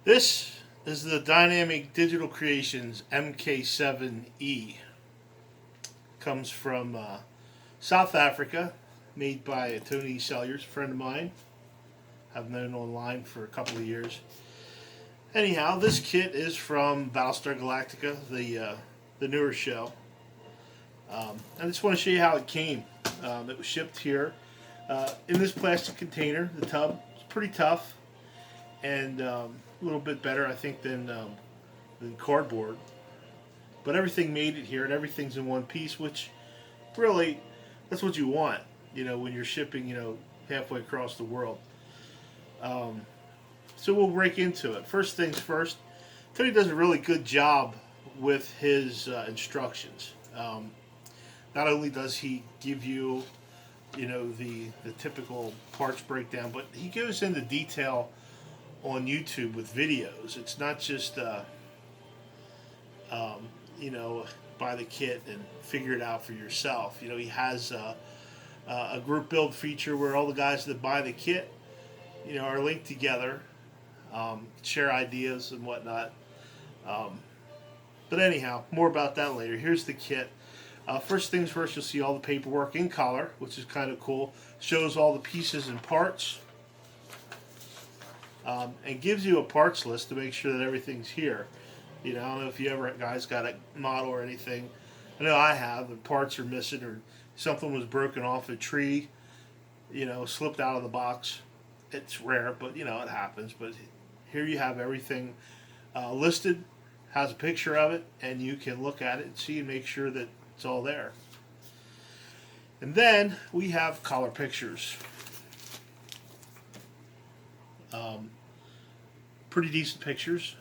This is the Dynamic Digital Creations MK7E. Comes from South Africa, made by Tony Selliers, a friend of mine. I've known online for a couple of years. Anyhow, this kit is from Battlestar Galactica, the newer show. I just want to show you how it came. It was shipped here in this plastic container. The tub is pretty tough and a little bit better, I think, than cardboard. But everything made it here, and everything's in one piece, which really, that's what you want, when you're shipping, halfway across the world. So we'll break into it. First things first, Tony does a really good job with his instructions. Not only does he give you, the typical parts breakdown, but he goes into detail on YouTube with videos. It's not just, buy the kit and figure it out for yourself. He has a group build feature where all the guys that buy the kit, are linked together, share ideas and whatnot. But anyhow, more about that later. Here's the kit. First things first, you'll see all the paperwork in color, which is kind of cool. Shows all the pieces and parts. And gives you a parts list to make sure that everything's here. I don't know if you ever guys got a model or anything. I know I have. The parts are missing or something was broken off a tree, slipped out of the box. It's rare, but it happens. But here you have everything listed, has a picture of it, and you can look at it and see and make sure that it's all there. And then we have color pictures. Pretty decent pictures,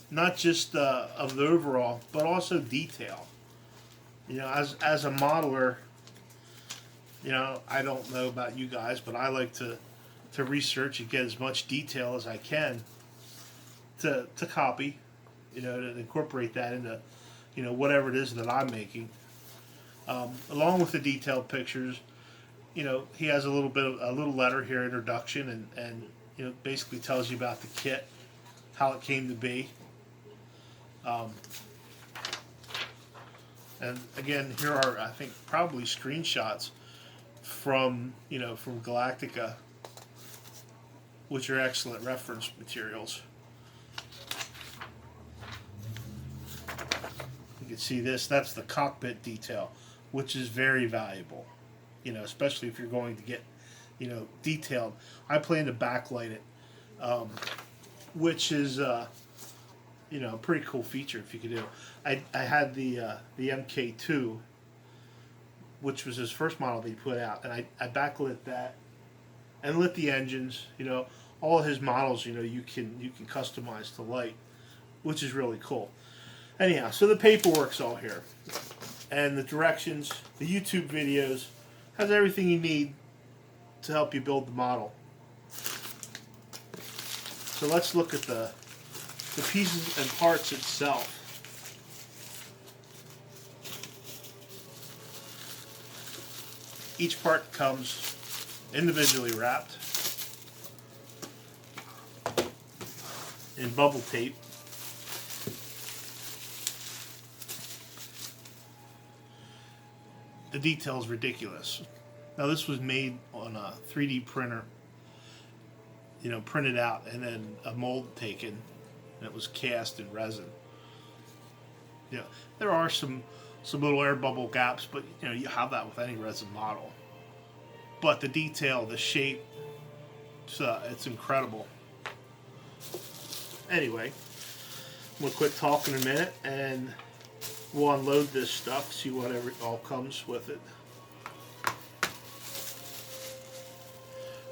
not just of the overall, but also detail. As a modeler, I don't know about you guys, but I like to research and get as much detail as I can to copy, to incorporate that into, whatever it is that I'm making. Along with the detailed pictures, he has a little letter here, introduction, and basically tells you about the kit, how it came to be. And again, here are, I think, probably screenshots from Galactica, which are excellent reference materials. You can see this, that's the cockpit detail, which is very valuable, especially if you're going to get, detailed. I plan to backlight it, which is, a pretty cool feature if you could do. I had the MK2, which was his first model that he put out, and I backlit that and lit the engines. All his models, you can customize to light, which is really cool. Anyhow, so the paperwork's all here, and the directions, the YouTube videos, has everything you need to help you build the model. So let's look at the pieces and parts itself. Each part comes individually wrapped in bubble tape. The detail is ridiculous. Now this was made on a 3D printer, printed out, and then a mold taken, and it was cast in resin. There are some little air bubble gaps, but you have that with any resin model. But the detail, the shape, it's incredible. Anyway, we'll quit talking a minute and we'll unload this stuff, see whatever all comes with it.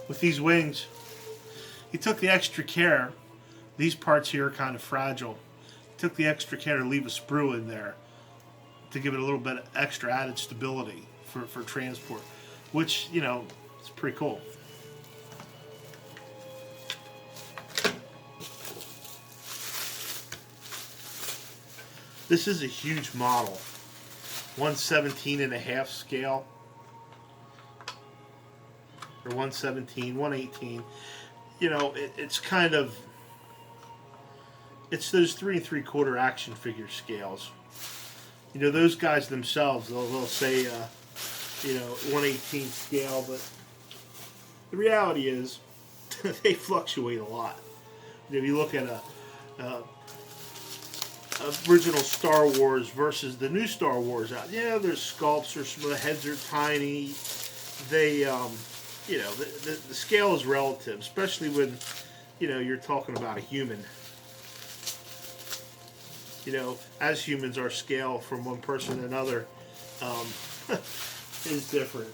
With these wings, he took the extra care. These parts here are kind of fragile. He took the extra care to leave a sprue in there to give it a little bit of extra added stability for transport, which, it's pretty cool. This is a huge model, 1/17.5 scale, or 1/17, 1/18. It's kind of it's those 3 3/4 action figure scales. You know, those guys themselves, they'll say, you know, 1/18 scale, but the reality is they fluctuate a lot. You know, if you look at a original Star Wars versus the new Star Wars out, yeah, there's sculpts, or some of the heads are tiny. They, you know, the scale is relative, especially when, you know, you're talking about a human. You know, as humans, our scale from one person to another is different.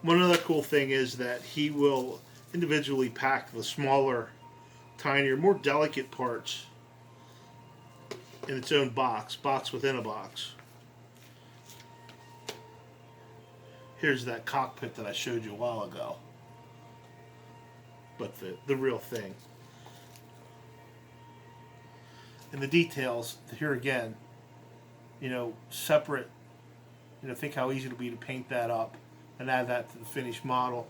One other cool thing is that he will individually pack the smaller, tinier, more delicate parts in its own box within a box. Here's that cockpit that I showed you a while ago. But the real thing. And the details, here again, you know, separate, you know, think how easy it'll be to paint that up and add that to the finished model,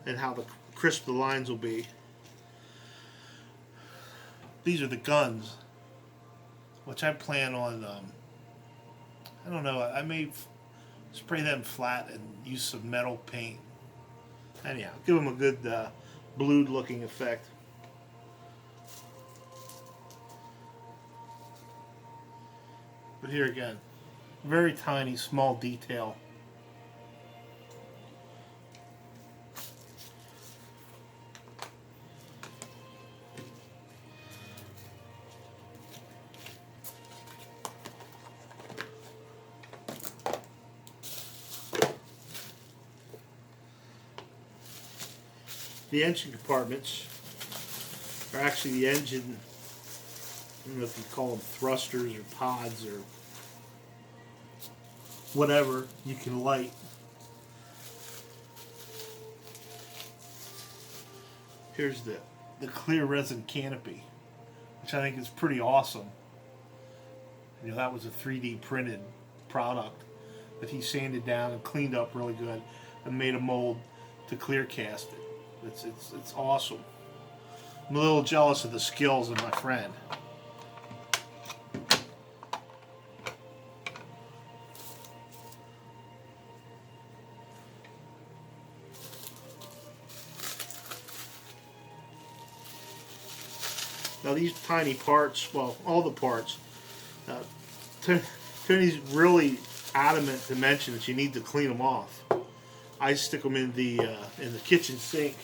and how crisp the lines will be. These are the guns, which I plan on, I don't know, I may spray them flat and use some metal paint. Anyhow, give them a good blued looking effect. But here again, very tiny, small detail. The engine compartments are actually the engine, I don't know if you call them thrusters or pods or whatever you can light. Here's the clear resin canopy, which I think is pretty awesome. You know, that was a 3D printed product that he sanded down and cleaned up really good and made a mold to clear cast it. It's awesome. I'm a little jealous of the skills of my friend. Now these tiny parts, well, all the parts, Tony's really adamant to mention that you need to clean them off. I stick them in the kitchen sink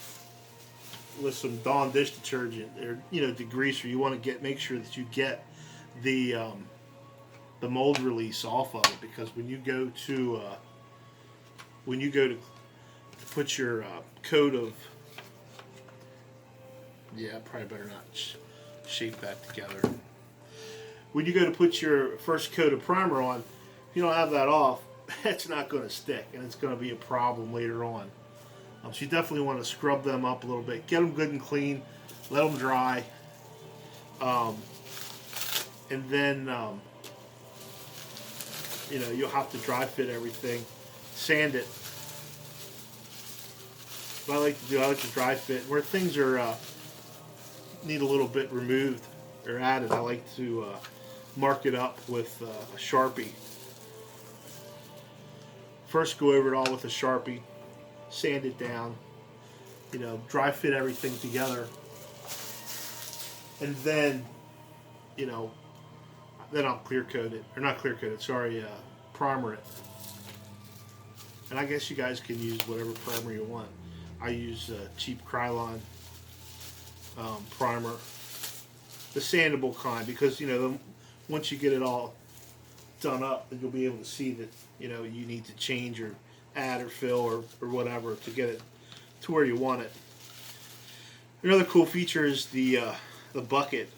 with some Dawn dish detergent, or you know, degreaser. You want to make sure that you get the mold release off of it, because when you go to put your coat of, yeah, probably better not shape that together. When you go to put your first coat of primer on, if you don't have that off, it's not going to stick, and it's going to be a problem later on. So you definitely want to scrub them up a little bit, get them good and clean, let them dry, and then you know, you'll have to dry fit everything, sand it. What I like to do, I like to dry fit where things are need a little bit removed or added. I like to mark it up with a Sharpie. First, go over it all with a Sharpie, sand it down, you know, dry fit everything together, and then, you know, then I'll clear coat it, or not clear coat it, sorry, primer it. And I guess you guys can use whatever primer you want. I use cheap Krylon primer, the sandable kind, because you know, once you get it all done up, then you'll be able to see that, you know, you need to change or add or fill or whatever to get it to where you want it. Another cool feature is the bucket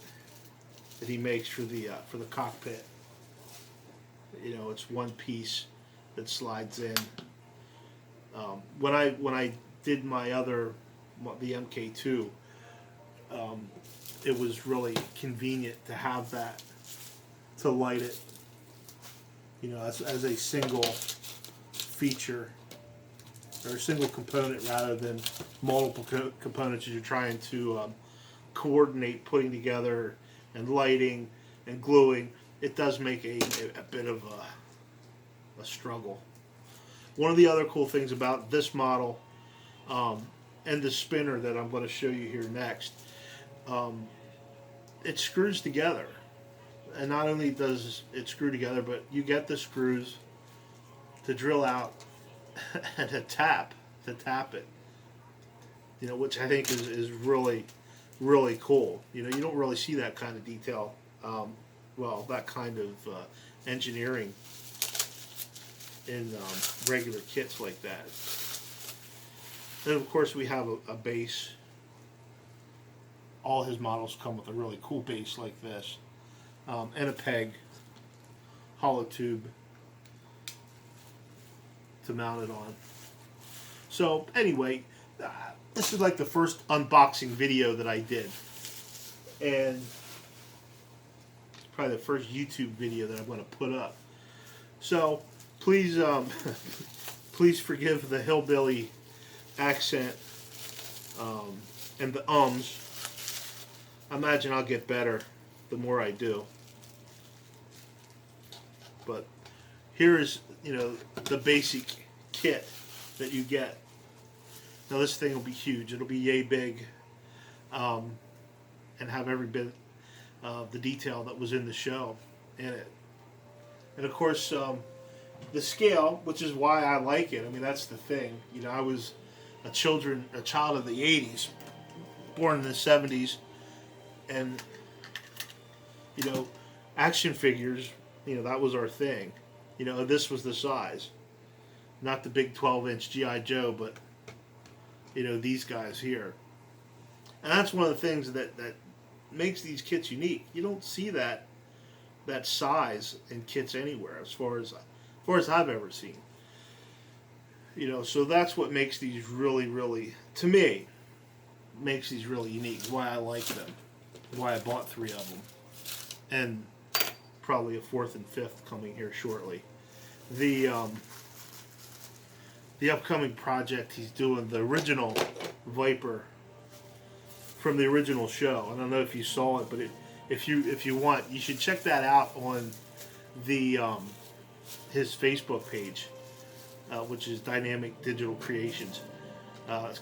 that he makes for the cockpit. You know, it's one piece that slides in. When I did my the MK2, it was really convenient to have that to light it, you know, as a single feature. or a single component rather than multiple components as you're trying to coordinate putting together and lighting and gluing. It does make a bit of a struggle. One of the other cool things about this model and the spinner that I'm going to show you here next, it screws together. And not only does it screw together, but you get the screws to drill out and to tap it. You know, which I think is really, really cool. You know, you don't really see that kind of detail. Well, that kind of engineering in regular kits like that. Then of course we have a base. All his models come with a really cool base like this, and a peg, hollow tube to mount it on. So anyway, this is like the first unboxing video that I did, and probably the first YouTube video that I'm going to put up. So please, please forgive the hillbilly accent and the ums. I imagine I'll get better the more I do. But here is, you know, the basic kit that you get. Now this thing will be huge. It'll be yay big, and have every bit of the detail that was in the show in it. And of course, the scale, which is why I like it. I mean, that's the thing. You know, I was a child of the 80s, born in the 70s, and, you know, action figures, you know, that was our thing. You know, this was the size. Not the big 12-inch G.I. Joe, but, you know, these guys here. And that's one of the things that makes these kits unique. You don't see that size in kits anywhere, as far as I've ever seen. You know, so that's what makes these really, really, to me, makes these really unique. Why I like them. Why I bought 3 of them. And probably a 4th and 5th coming here shortly. The upcoming project he's doing, the original Viper from the original show. I don't know if you saw it, but if you want, you should check that out on the his Facebook page, which is Dynamic Digital Creations. It's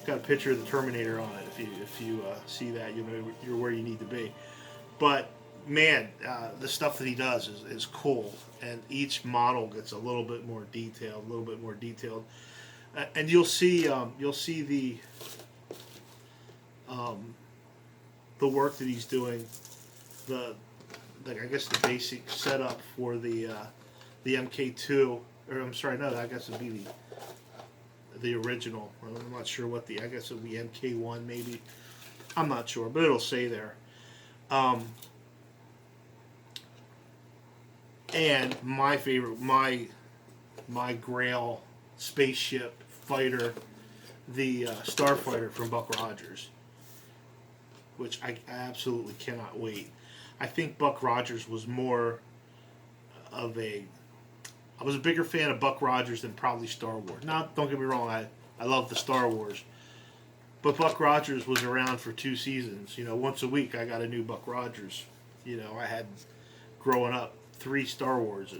got a picture of the Terminator on it. If you see that, you know you're where you need to be. But man, the stuff that he does is cool, and each model gets a little bit more detailed, and you'll see the work that he's doing, I guess the basic setup for the MK2, or I'm sorry, no, I guess it'd be the original. I'm not sure what I guess it'll be MK1 maybe. I'm not sure, but it'll say there. And my favorite, my Grail spaceship fighter, the Starfighter from Buck Rogers, which I absolutely cannot wait. I think Buck Rogers was more of I was a bigger fan of Buck Rogers than probably Star Wars. Now, don't get me wrong, I love the Star Wars. But Buck Rogers was around for 2 seasons. You know, once a week I got a new Buck Rogers. You know, I had, growing up, 3 Star Wars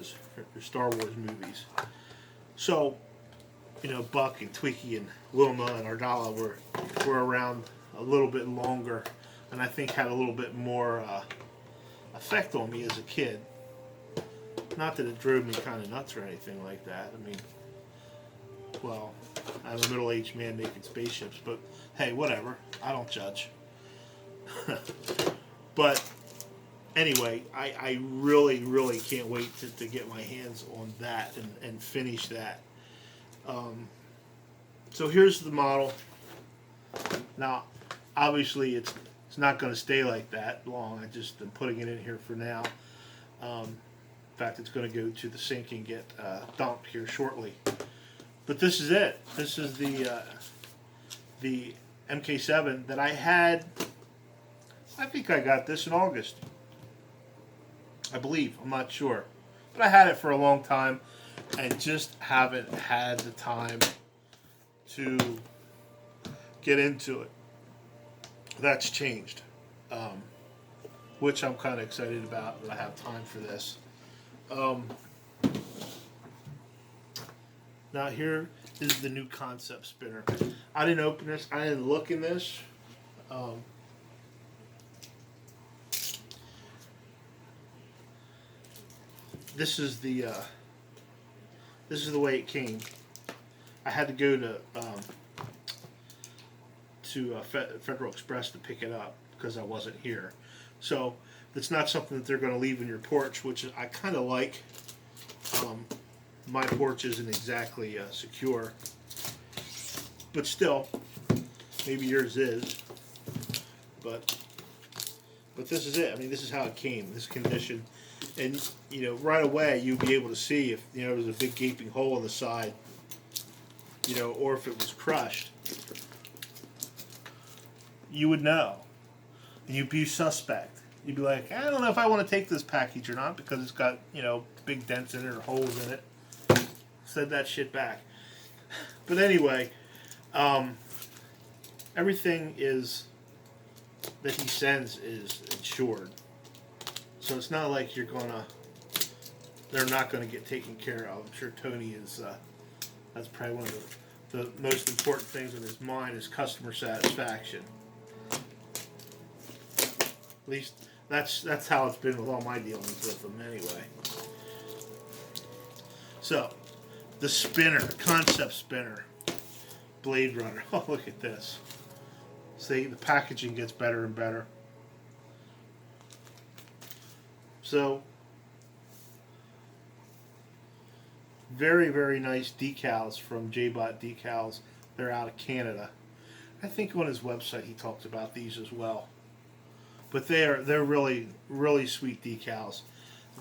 movies. So, you know, Buck and Twiki and Wilma and Ardala were around a little bit longer, and I think had a little bit more effect on me as a kid. Not that it drove me kind of nuts or anything like that. I mean, well, I'm a middle-aged man making spaceships, but hey, whatever. I don't judge. But anyway, I really, really can't wait to get my hands on that and finish that. So here's the model. Now, obviously, it's not going to stay like that long. I just am putting it in here for now. In fact, it's going to go to the sink and get dumped here shortly. But this is it. This is the MK7 that I had. I think I got this in August. I believe. I'm not sure. But I had it for a long time and just haven't had the time to get into it. That's changed, which I'm kind of excited about that I have time for this. Now here is the new concept spinner. I didn't open this. I didn't look in this. This is the way it came. I had to go to Federal Express to pick it up because I wasn't here. So it's not something that they're going to leave in your porch, which I kind of like. My porch isn't exactly secure, but still, maybe yours is. But this is it. I mean, this is how it came. This condition, and right away you'd be able to see if there was a big gaping hole in the side, or if it was crushed. You would know, and you'd be suspect. You'd be like, I don't know if I want to take this package or not because it's got big dents in it or holes in it. Send that shit back. But anyway, everything that he sends is insured, so it's not like they're not gonna get taken care of. I'm sure Tony is. That's probably one of the most important things in his mind is customer satisfaction. At least that's how it's been with all my dealings with them anyway. So, the spinner, concept spinner, Blade Runner. Oh, look at this. See, the packaging gets better and better. So, very, very nice decals from JBot Decals. They're out of Canada. I think on his website he talks about these as well. But they're really, really sweet decals.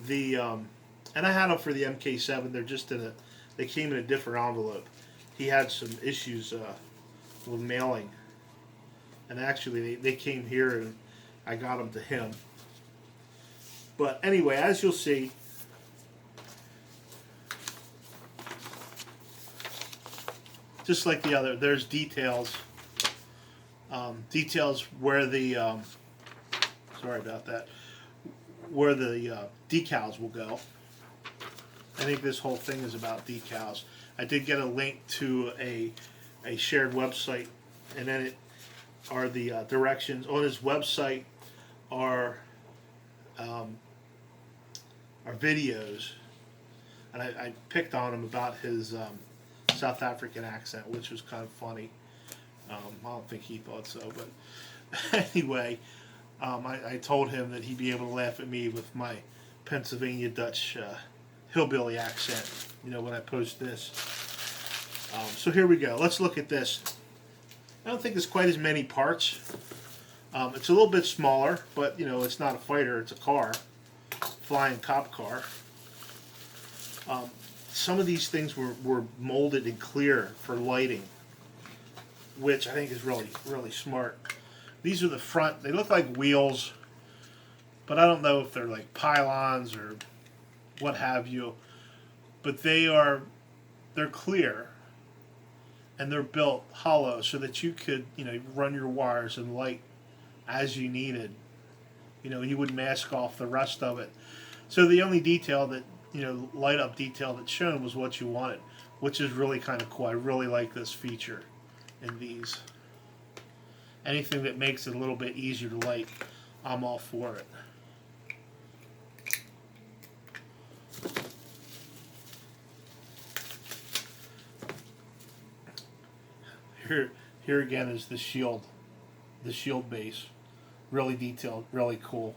And I had them for the MK7. They're just they came in a different envelope. He had some issues with mailing, and actually they came here and I got them to him. But anyway, as you'll see, just like the other, there's details. Details where the sorry about that. Where the decals will go. I think this whole thing is about decals. I did get a link to a shared website, and then it are the directions on his website are videos, and I picked on him about his South African accent, which was kind of funny. I don't think he thought so, but anyway, I told him that he'd be able to laugh at me with my Pennsylvania Dutch hillbilly accent, when I post this. So here we go. Let's look at this. I don't think there's quite as many parts. It's a little bit smaller, but it's not a fighter, it's a car. Flying cop car. Some of these things were molded in clear for lighting, which I think is really, really smart. These are the front. They look like wheels, but I don't know if they're like pylons or what have you. But they're clear, and they're built hollow so that you could run your wires and light as you needed. You would mask off the rest of it. So the only detail that light up detail that's shown was what you wanted, which is really kind of cool. I really like this feature in these. Anything that makes it a little bit easier to light, I'm all for it. Here again is the shield base. Really detailed, really cool.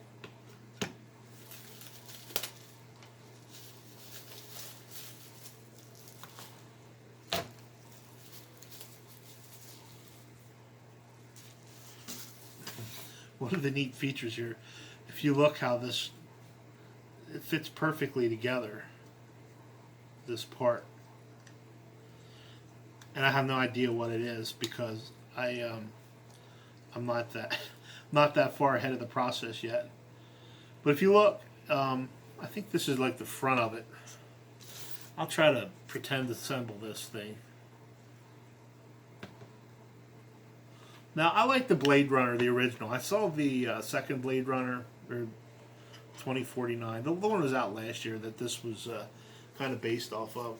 One of the neat features here, if you look how it fits perfectly together, this part. And I have no idea what it is because I'm not that far ahead of the process yet. But if you look, I think this is like the front of it. I'll try to pretend to assemble this thing. Now, I like the Blade Runner, the original. I saw the second Blade Runner, or 2049. The one was out last year that this was kind of based off of.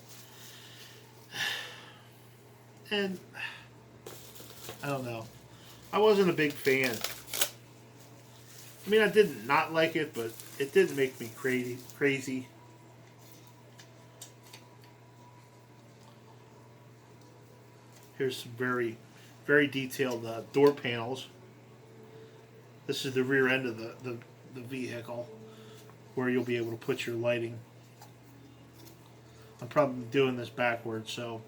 And I don't know. I wasn't a big fan. I mean, I didn't not like it, but it didn't make me crazy. Here's some very, very detailed door panels. This is the rear end of the vehicle, where you'll be able to put your lighting. I'm probably doing this backwards, so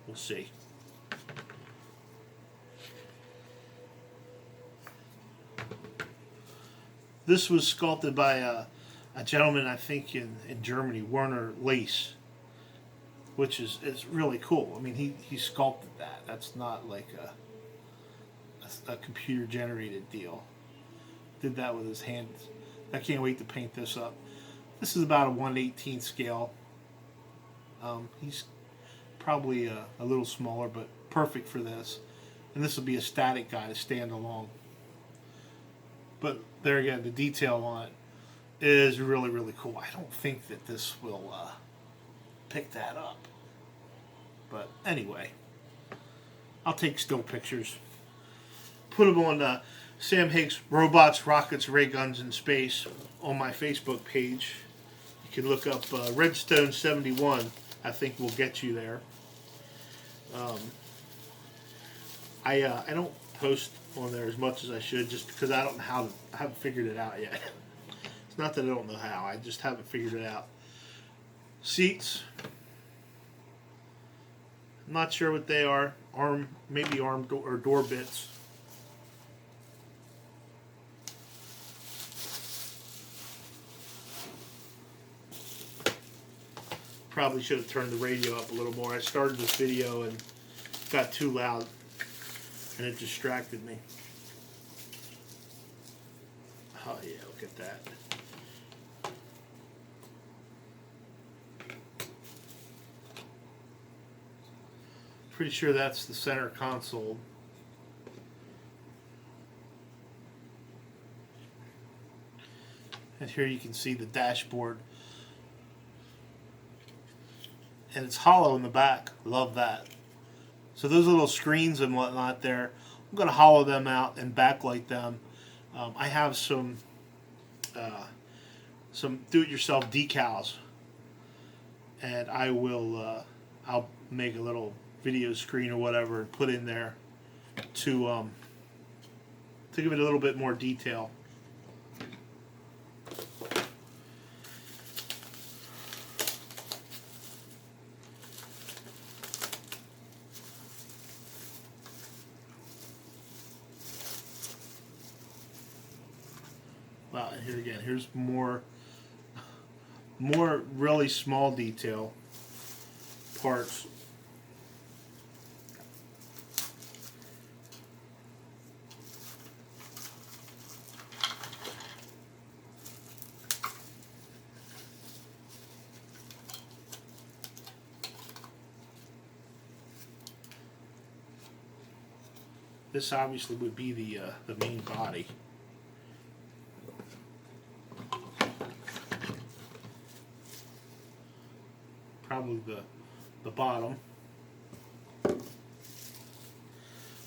we'll see. This was sculpted by a gentleman, I think, in Germany, Werner Lace, which is really cool. I mean, he sculpted that. That's not like a computer-generated deal. Did that with his hands. I can't wait to paint this up. This is about a 1/18 scale. He's probably a little smaller, but perfect for this. And this will be a static guy to stand along. But there again, the detail on it is really, really cool. I don't think that this will pick that up. But anyway, I'll take still pictures. Put them on Sam Higgs Robots, Rockets, Ray Guns in Space on my Facebook page. You can look up Redstone 71. I think will get you there. I don't post on there as much as I should, just because I don't know how to. I haven't figured it out yet. It's not that I don't know how. I just haven't figured it out. Seats. I'm not sure what they are. Maybe arm or door bits. Probably should have turned the radio up a little more. I started this video and it got too loud and it distracted me. Oh yeah, look at that. Pretty sure that's the center console. And here you can see the dashboard. And it's hollow in the back. Love that. So those little screens and whatnot there, I'm going to hollow them out and backlight them. I have some do-it-yourself decals, and I will I'll make a little video screen or whatever and put in there to give it a little bit more detail. Wow, and here again, here's more really small detail parts. This obviously would be the main body. Probably the bottom.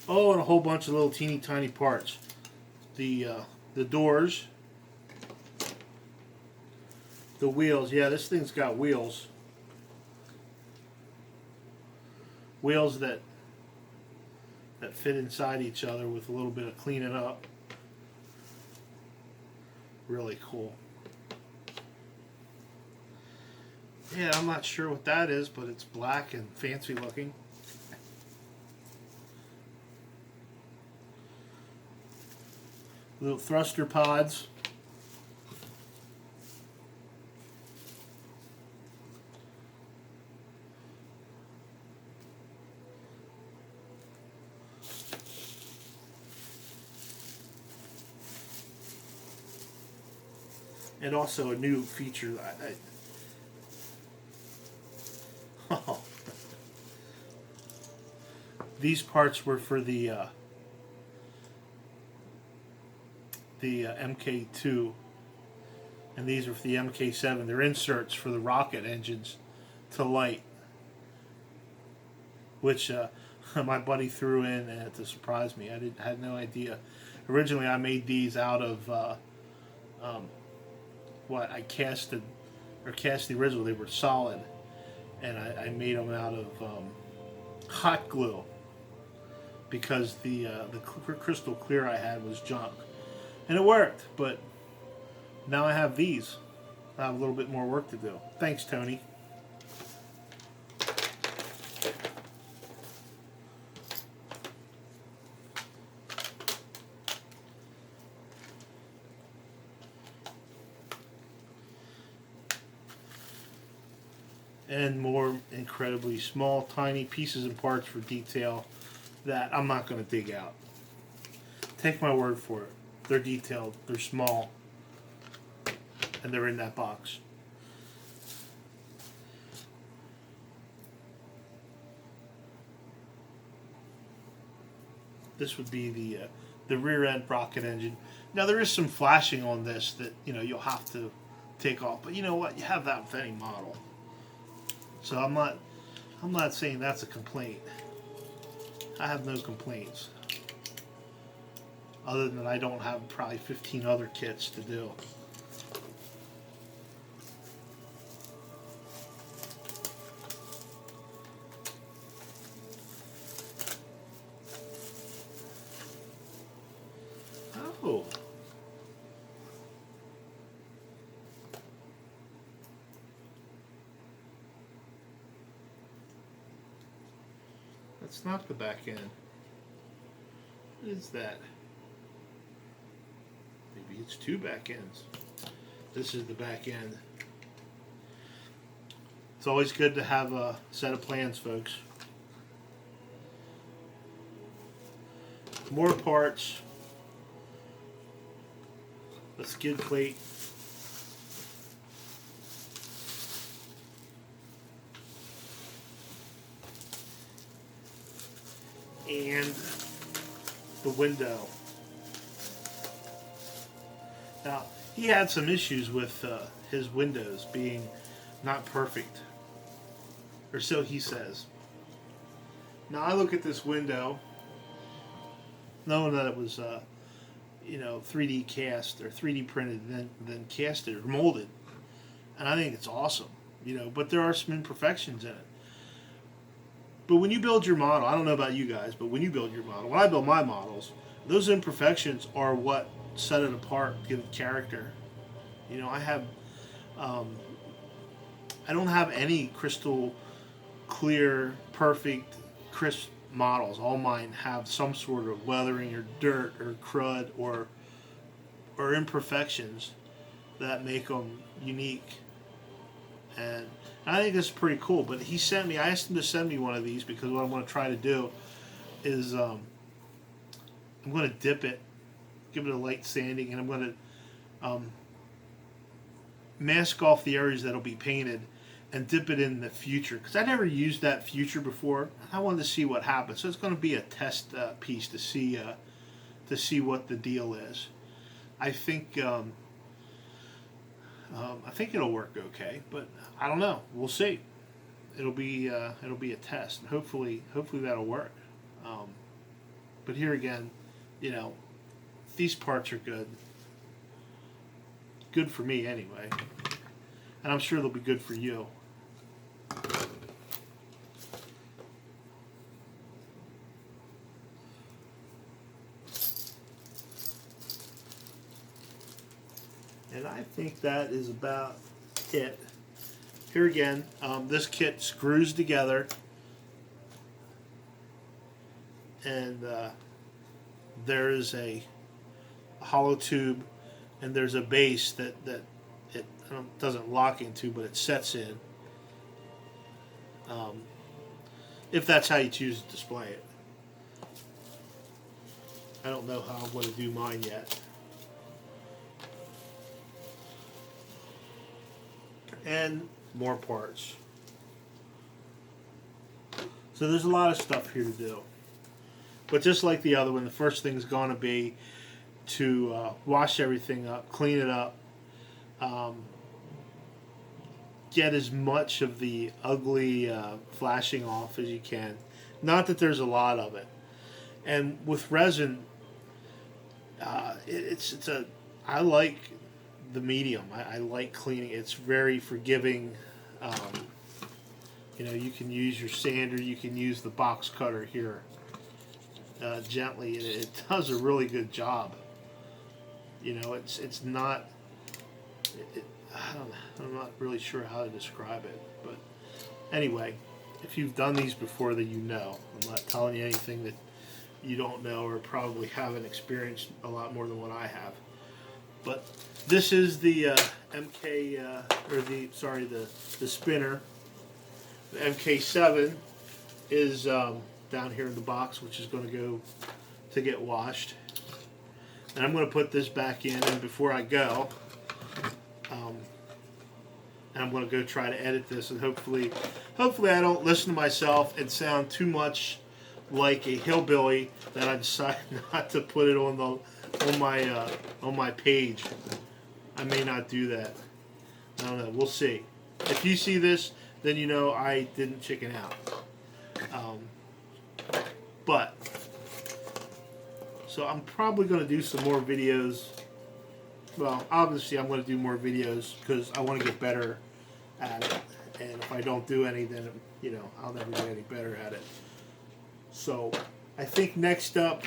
Oh, and a whole bunch of little teeny tiny parts. The doors, the wheels. Yeah, this thing's got wheels. Wheels that fit inside each other with a little bit of cleaning up. Really cool. Yeah, I'm not sure what that is, but it's black and fancy looking. Little thruster pods. And also a new feature that These parts were for the MK2, and these are for the MK7. They're inserts for the rocket engines to light, which my buddy threw in to surprise me. I had no idea. Originally, I made these out of what I cast the original. They were solid, and I made them out of hot glue because the crystal clear I had was junk, and it worked. But now I have these. I have a little bit more work to do. Thanks, Tony. And more incredibly small, tiny pieces and parts for detail that I'm not going to dig out. Take my word for it. They're detailed, they're small, and they're in that box. This would be the rear end rocket engine. Now there is some flashing on this that you'll have to take off, but you know what? You have that with any model. So I'm not saying that's a complaint. I have no complaints. Other than I don't have probably 15 other kits to do. Oh. That's not the back end. What is that? Maybe it's two back ends. This is the back end. It's always good to have a set of plans, folks. More parts. A skid plate. And the window. Now, he had some issues with his windows being not perfect, or so he says. Now, I look at this window, knowing that it was, 3D cast or 3D printed, and then casted or molded, and I think it's awesome, But there are some imperfections in it. But when you build your model, I don't know about you guys, but when you build your model, when I build my models, those imperfections are what set it apart, give it character. I don't have any crystal clear, perfect, crisp models. All mine have some sort of weathering or dirt or crud or imperfections that make them unique. And I think this is pretty cool. But I asked him to send me one of these because what I'm going to try to do is I'm going to dip it, give it a light sanding, and I'm going to mask off the areas that'll be painted and dip it in the future. Because I never used that future before. I wanted to see what happens. So it's going to be a test piece to see what the deal is. I think it'll work okay, but I don't know. We'll see. It'll be a test, and hopefully that'll work. But here again, these parts are good. Good for me anyway, and I'm sure they'll be good for you. And I think that is about it. Here again, this kit screws together, and there is a hollow tube, and there's a base that it doesn't lock into, but it sets in. If that's how you choose to display it. I don't know how I'm going to do mine yet. And more parts. So there's a lot of stuff here to do. But just like the other one, the first thing is going to be to wash everything up, clean it up, um, get as much of the ugly flashing off as you can. Not that there's a lot of it. And with resin, it's a I like the medium. I like cleaning. It's very forgiving. You can use your sander. You can use the box cutter here gently. It does a really good job. It's not. I don't know. I'm not really sure how to describe it, but anyway, if you've done these before, then you know. I'm not telling you anything that you don't know or probably haven't experienced a lot more than what I have. But this is the the spinner. The MK7 is down here in the box, which is going to go to get washed. And I'm going to put this back in, and before I go, and I'm going to go try to edit this, and hopefully I don't listen to myself and sound too much like a hillbilly that I decide not to put it on my page. I may not do that. I don't know. We'll see. If you see this, then you know I didn't chicken out. So I'm probably going to do some more videos. Well, obviously I'm going to do more videos because I want to get better at it. And if I don't do any, then I'll never get any better at it. So I think next up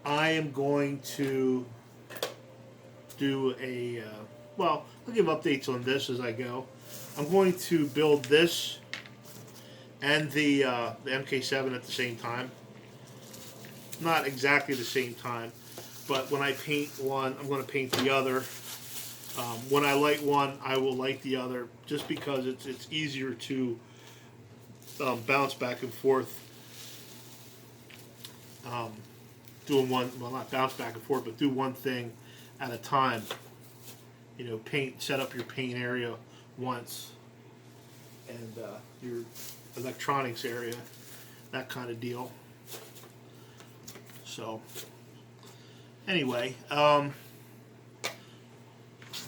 I am going to do I'll give updates on this as I go. I'm going to build this and the MK7 at the same time. Not exactly the same time, but when I paint one, I'm going to paint the other. When I light one, I will light the other, just because it's easier to bounce back and forth. Doing one, well, not bounce back and forth, but do one thing at a time. Set up your paint area once, and your electronics area, that kind of deal. So, anyway,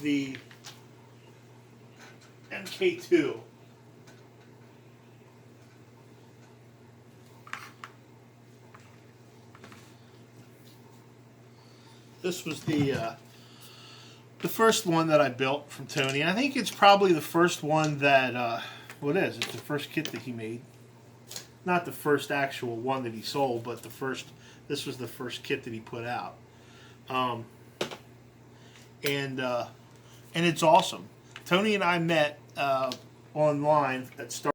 the MK2. This was the first one that I built from Tony. I think it's probably the first one that, it's the first kit that he made. Not the first actual one that he sold, but this was the first kit that he put out. And it's awesome. Tony and I met online at Star